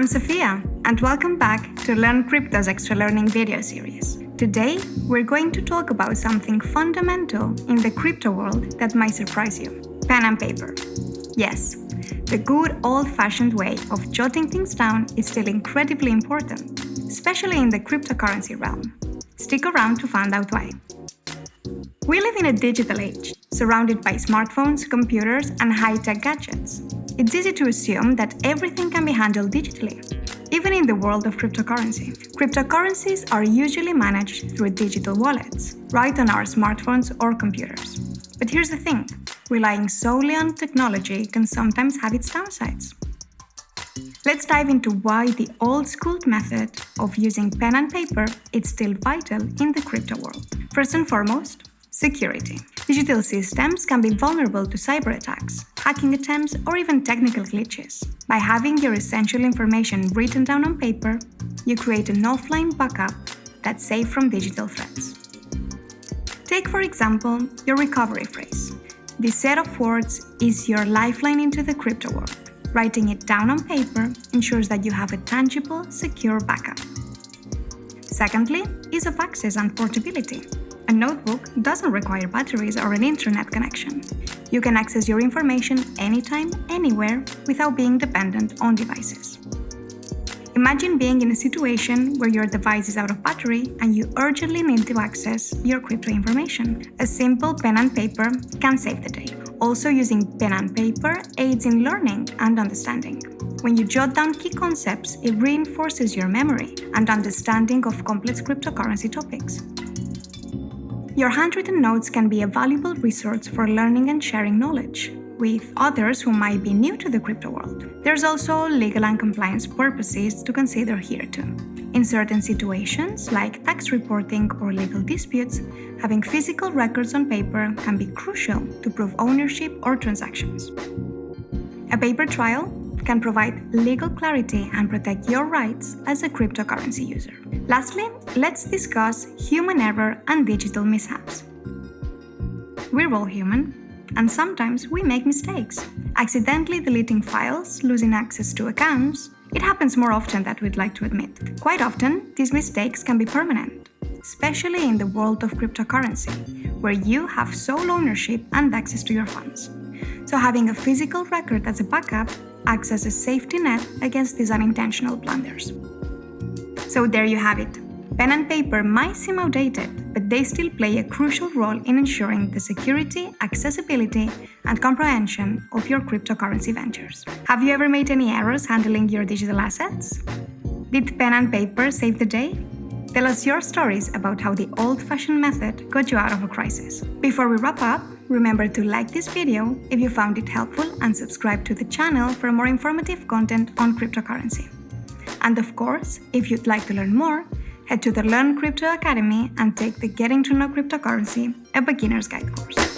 I'm Sofia, and welcome back to Learn Crypto's Extra Learning video series. Today, we're going to talk about something fundamental in the crypto world that might surprise you: pen and paper. Yes, the good old-fashioned way of jotting things down is still incredibly important, especially in the cryptocurrency realm. Stick around to find out why. We live in a digital age, surrounded by smartphones, computers, and high-tech gadgets. It's easy to assume that everything can be handled digitally, even in the world of cryptocurrency. Cryptocurrencies are usually managed through digital wallets, right on our smartphones or computers. But here's the thing, relying solely on technology can sometimes have its downsides. Let's dive into why the old-school method of using pen and paper is still vital in the crypto world. First and foremost, security. Digital systems can be vulnerable to cyber attacks, hacking attempts, or even technical glitches. By having your essential information written down on paper, you create an offline backup that's safe from digital threats. Take, for example, your recovery phrase. This set of words is your lifeline into the crypto world. Writing it down on paper ensures that you have a tangible, secure backup. Secondly, ease of access and portability. A notebook doesn't require batteries or an internet connection. You can access your information anytime, anywhere, without being dependent on devices. Imagine being in a situation where your device is out of battery and you urgently need to access your crypto information. A simple pen and paper can save the day. Also, using pen and paper aids in learning and understanding. When you jot down key concepts, it reinforces your memory and understanding of complex cryptocurrency topics. Your handwritten notes can be a valuable resource for learning and sharing knowledge with others who might be new to the crypto world. There's also legal and compliance purposes to consider here too. In certain situations, like tax reporting or legal disputes, having physical records on paper can be crucial to prove ownership or transactions. A paper trail can provide legal clarity and protect your rights as a cryptocurrency user. Lastly, let's discuss human error and digital mishaps. We're all human, and sometimes we make mistakes. Accidentally deleting files, losing access to accounts, it happens more often than we'd like to admit. Quite often, these mistakes can be permanent, especially in the world of cryptocurrency, where you have sole ownership and access to your funds. So having a physical record as a backup acts as a safety net against these unintentional blunders. So there you have it. Pen and paper might seem outdated, but they still play a crucial role in ensuring the security, accessibility, and comprehension of your cryptocurrency ventures. Have you ever made any errors handling your digital assets? Did pen and paper save the day? Tell us your stories about how the old-fashioned method got you out of a crisis. Before we wrap up, remember to like this video if you found it helpful and subscribe to the channel for more informative content on cryptocurrency. And of course, if you'd like to learn more, head to the Learn Crypto Academy and take the Getting to Know Cryptocurrency, a beginner's guide course.